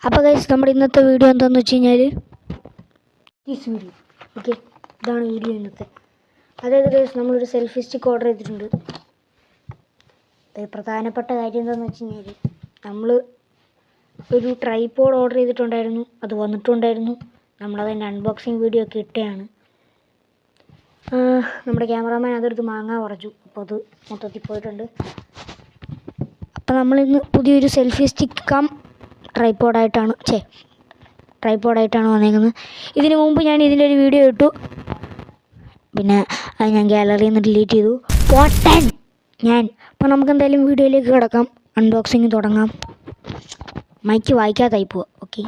അപ്പോൾ ഗൈസ് നമ്മുടെ ഇന്നത്തെ വീഡിയോ എന്താണെന്ന് വെച്ച് കഴിഞ്ഞാൽ വീഡിയോ ഓക്കെ, ഇതാണ് വീഡിയോ ഇന്നത്തെ. അതായത് ഗൈസ് നമ്മളൊരു സെൽഫി സ്റ്റിക്ക് ഓർഡർ ചെയ്തിട്ടുണ്ട്. പ്രധാനപ്പെട്ട കാര്യം എന്താണെന്ന് വെച്ച് കഴിഞ്ഞാൽ നമ്മൾ ഒരു ട്രൈപോഡ് ഓർഡർ ചെയ്തിട്ടുണ്ടായിരുന്നു, അത് വന്നിട്ടുണ്ടായിരുന്നു. നമ്മളതിൻ്റെ അൺബോക്സിങ് വീഡിയോ ഒക്കെ ഇട്ടതാണ്. നമ്മുടെ ക്യാമറാമാൻ അതെടുത്ത് മാങ്ങാൻ പറഞ്ഞു, അപ്പോൾ അത് മൊത്തത്തിൽ പോയിട്ടുണ്ട്. അപ്പോൾ നമ്മളിന്ന് പുതിയൊരു സെൽഫി സ്റ്റിക്ക് കം ട്രൈപോഡായിട്ടാണ് വന്നേക്കുന്നത്. ഇതിന് മുമ്പ് ഞാൻ ഇതിൻ്റെ ഒരു വീഡിയോ ഇട്ടു, പിന്നെ അത് ഞാൻ ഗാലറിയിൽ നിന്ന് ഡിലീറ്റ് ചെയ്തു. പോട്ടൻ ഞാൻ. അപ്പോൾ നമുക്ക് എന്തായാലും വീഡിയോയിലേക്ക് കിടക്കാം, അൺബോക്സിങ് തുടങ്ങാം. മൈക്ക് വായിക്കാതായി പോവുക. ഓക്കെ,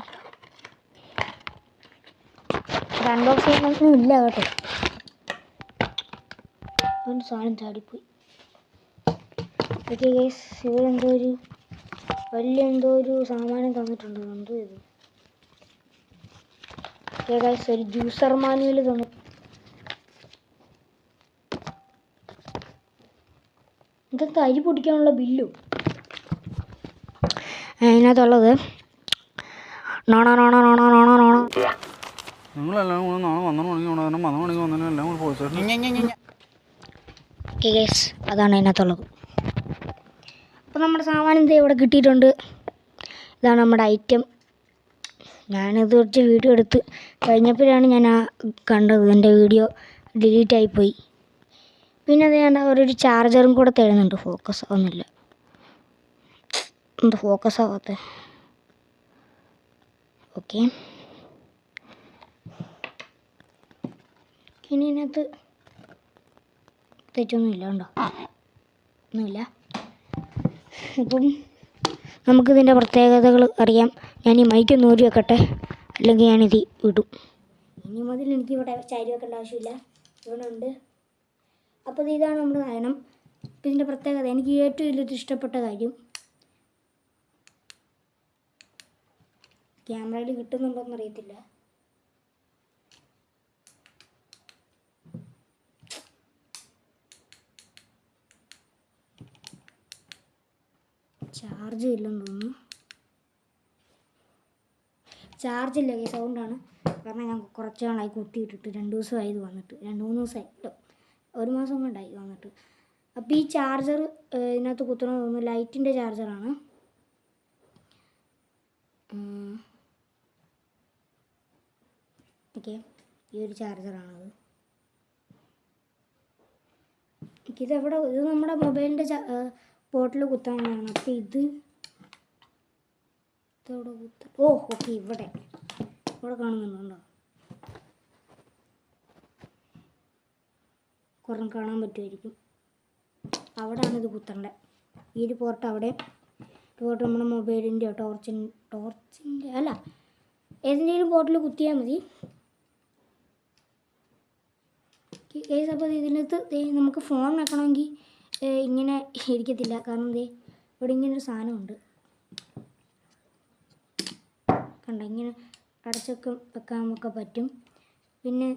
ഇത് അൺബോക്സിങ് ഒന്നും ഇല്ല കേട്ടോ, ഒരു സാധനം ചാടിപ്പോയി. ഓക്കെ ഗൈസ്, ഇവരെന്തോ ഒരു എന്തോ ഒരു സാമാനം തന്നിട്ടുണ്ട്. എന്തോ ഇത് ഗൈസ്, ഒരു ജ്യൂസർ മാനുവൽ തന്നു. ഇതൊക്കെ അരി പൊടിക്കാനുള്ള ബില്ലു അതിനകത്തുള്ളത്. അതാണ് അതിനകത്തുള്ളത്. അപ്പോൾ നമ്മുടെ സാമാനം ഇത് ഇവിടെ കിട്ടിയിട്ടുണ്ട്. ഇതാണ് നമ്മുടെ ഐറ്റം. ഞാനിത് കുറച്ച് വീഡിയോ എടുത്ത് കഴിഞ്ഞപ്പോഴാണ് ഞാൻ കണ്ടത്, എൻ്റെ വീഡിയോ ഡിലീറ്റ് ആയിപ്പോയി. പിന്നെ അത് ഞാൻ അവരൊരു ചാർജറും കൂടെ തരുന്നുണ്ട്. ഫോക്കസ് ആവുന്നില്ല, എന്ത് ഫോക്കസ് ആവാത്ത. ഓക്കെ, ഇനി ഇതിനകത്ത് തെറ്റൊന്നുമില്ല, ഉണ്ടോ? ഒന്നുമില്ല. ഇപ്പം നമുക്കിതിൻ്റെ പ്രത്യേകതകൾ അറിയാം. ഞാൻ ഈ മൈക്ക് ഒന്ന് ഊരി വെക്കട്ടെ, അല്ലെങ്കിൽ ഞാനിത് വിടും. ഇനി മുതൽ എനിക്ക് ഇവിടെ ചാരി വെക്കേണ്ട ആവശ്യമില്ല, ഇവിടെ ഉണ്ട്. അപ്പോൾ ഇതാണ് നമ്മുടെ സാധനം. ഇപ്പം ഇതിൻ്റെ പ്രത്യേകത, എനിക്ക് ഏറ്റവും വലിയ ഇഷ്ടപ്പെട്ട കാര്യം, ക്യാമറയിൽ കിട്ടുന്നുണ്ടോയെന്ന് അറിയത്തില്ല. ചാർജ് ഇല്ലെന്ന് തോന്നുന്നു. ചാർജില്ല, സൗണ്ടാണ്. കാരണം ഞാൻ കുറച്ച് നാളായി കുത്തിയിട്ടിട്ട്, 2 ദിവസമായി ഇത് വന്നിട്ട്, 2-3 ദിവസമായി കേട്ടോ, 1 മാസം കൊണ്ടായി വന്നിട്ട്. അപ്പോൾ ഈ ചാർജർ ഇതിനകത്ത് കുത്തണമെന്ന് തോന്നുന്നു, ലൈറ്റിൻ്റെ ചാർജറാണ്. ഓക്കെ, ഈ ഒരു ചാർജറാണത്. ഇത് നമ്മുടെ മൊബൈലിൻ്റെ പോർട്ടിൽ കുത്താവുന്നതാണ്. അപ്പോൾ ഇതവിടെ കുത്താം. ഓക്കെ, ഇവിടെ കാണുന്നുണ്ടോ? കുറേ കാണാൻ പറ്റുമായിരിക്കും. അവിടെയാണ് ഇത് കുത്തേണ്ടത്. ഈ ഒരു പോർട്ട് അവിടെ, പോർട്ട് നമ്മുടെ മൊബൈലിൻ്റെയോ ടോർച്ചിൻ്റെ അല്ല, ഏതെങ്കിലും പോർട്ടിൽ കുത്തിയാൽ മതി. അപ്പോൾ ഇതിനകത്ത് നമുക്ക് ഫോൺ വെക്കണമെങ്കിൽ ഇങ്ങനെ ഇരിക്കത്തില്ല, കാരണം ഇവിടെ ഇങ്ങനൊരു സാധനമുണ്ട്, കണ്ട, ഇങ്ങനെ അടച്ചൊക്കെ വെക്കാനൊക്കെ പറ്റും. പിന്നെ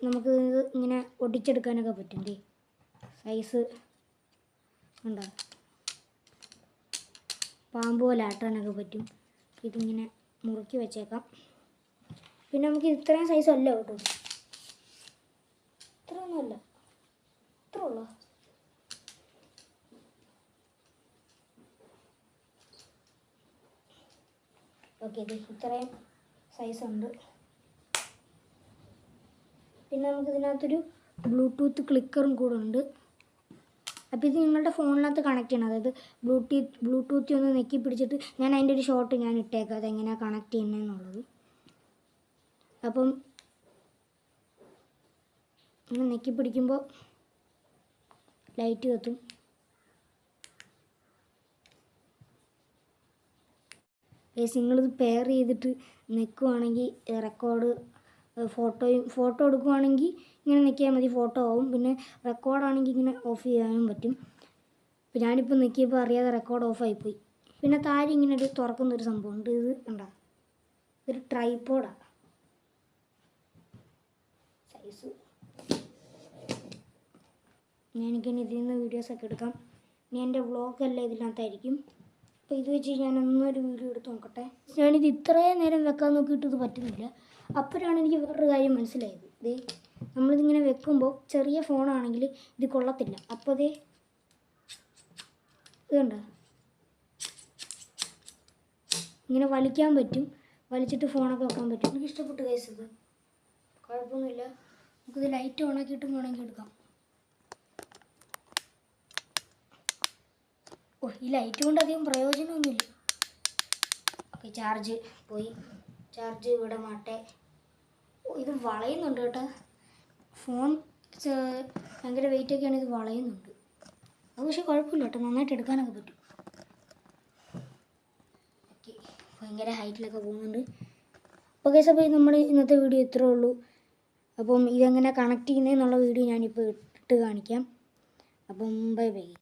നമുക്ക് ഇത് ഇങ്ങനെ ഒടിച്ചെടുക്കാനൊക്കെ പറ്റും. സൈസ് കണ്ടോ, പാമ്പ് പോലെ ആട്ടാനൊക്കെ പറ്റും. ഇതിങ്ങനെ മുറുക്കി വെച്ചേക്കാം. പിന്നെ നമുക്ക് ഇത്രയും സൈസ് അല്ല കേട്ടോ, ഇത്രയൊന്നുമല്ല, ഇത്ര ഉള്ളൂ. ഓക്കെ, ഇത്രയും സൈസുണ്ട്. പിന്നെ നമുക്കിതിനകത്തൊരു ബ്ലൂടൂത്ത് ക്ലിക്കറും കൂടെ ഉണ്ട്. അപ്പോൾ ഇത് നിങ്ങളുടെ ഫോണിനകത്ത് കണക്ട് ചെയ്യണം. അതായത് ബ്ലൂടൂത്തിൽ ഒന്ന് നെക്കി പിടിച്ചിട്ട്, ഞാൻ അതിൻ്റെ ഒരു ഷോട്ട് ഞാൻ ഇട്ടേക്കാം അതെങ്ങനെയാണ് കണക്ട് ചെയ്യുന്നതെന്നുള്ളത്. അപ്പം ഇങ്ങനെ നെക്കി പിടിക്കുമ്പോൾ ലൈറ്റ് കത്തും. നിങ്ങളിത് പെയർ ചെയ്തിട്ട് നിൽക്കുവാണെങ്കിൽ റെക്കോർഡ് ഫോട്ടോ എടുക്കുവാണെങ്കിൽ ഇങ്ങനെ നിൽക്കിയാൽ മതി, ഫോട്ടോ ആവും. പിന്നെ റെക്കോർഡാണെങ്കിൽ ഇങ്ങനെ ഓഫ് ചെയ്യാനും പറ്റും. ഇപ്പം ഞാനിപ്പോൾ നിൽക്കിയപ്പോൾ അറിയാതെ റെക്കോർഡ് ഓഫായിപ്പോയി. പിന്നെ താഴെ ഇങ്ങനെ ഒരു തുറക്കുന്നൊരു സംഭവമുണ്ട്. ഇത് കണ്ടോ, ഇതൊരു ട്രൈപോഡാണ്. സൈസ് എനിക്കിനി ഇതിൽ നിന്ന് വീഡിയോസൊക്കെ എടുക്കാം. ഇനി എൻ്റെ വ്ളോഗെല്ലാം ഇതിനകത്തായിരിക്കും. അപ്പോൾ ഇത് വെച്ച് ഞാനൊന്നൊരു വീഡിയോ എടുത്ത് നോക്കട്ടെ. ഞാനിത് ഇത്രയും നേരം വെക്കാൻ നോക്കിയിട്ട് ഇത് പറ്റുന്നില്ല. അപ്പോഴാണ് എനിക്ക് വേറൊരു കാര്യം മനസ്സിലായത്. ഇത് നമ്മളിതിങ്ങനെ വെക്കുമ്പോൾ ചെറിയ ഫോണാണെങ്കിൽ ഇത് കൊള്ളത്തില്ല. അപ്പോൾ ഇത് കണ്ടോ, ഇങ്ങനെ വലിക്കാൻ പറ്റും, വലിച്ചിട്ട് ഫോണൊക്കെ വെക്കാൻ പറ്റും. എനിക്ക് ഇഷ്ടപ്പെട്ടു ഗൈസ്. ഇത് കുഴപ്പമൊന്നുമില്ല. നമുക്കിത് ലൈറ്റ് ഓണാക്കിയിട്ടും വേണമെങ്കിൽ എടുക്കാം. ഈ ലൈറ്റ് കൊണ്ട് അധികം പ്രയോജനമൊന്നുമില്ല. ഓക്കെ, ചാർജ് പോയി. ചാർജ് ഇവിടെ മാട്ടെ. ഇത് വളയുന്നുണ്ട് കേട്ടോ. ഫോൺ ഭയങ്കര വെയിറ്റൊക്കെയാണ്, ഇത് വളയുന്നുണ്ട്. അത് പക്ഷേ കുഴപ്പമില്ല കേട്ടോ, നന്നായിട്ട് എടുക്കാനൊക്കെ പറ്റും. ഓക്കെ, ഭയങ്കര ഹൈറ്റിലൊക്കെ പോകുന്നുണ്ട്. ഓക്കെ, അപ്പോൾ നമ്മുടെ ഇന്നത്തെ വീഡിയോ ഇത്രേ ഉള്ളൂ. അപ്പം ഇതെങ്ങനെ കണക്ട് ചെയ്യുന്നതെന്നുള്ള വീഡിയോ ഞാനിപ്പോൾ ഇട്ട് കാണിക്കാം. അപ്പം ബൈ ബൈ.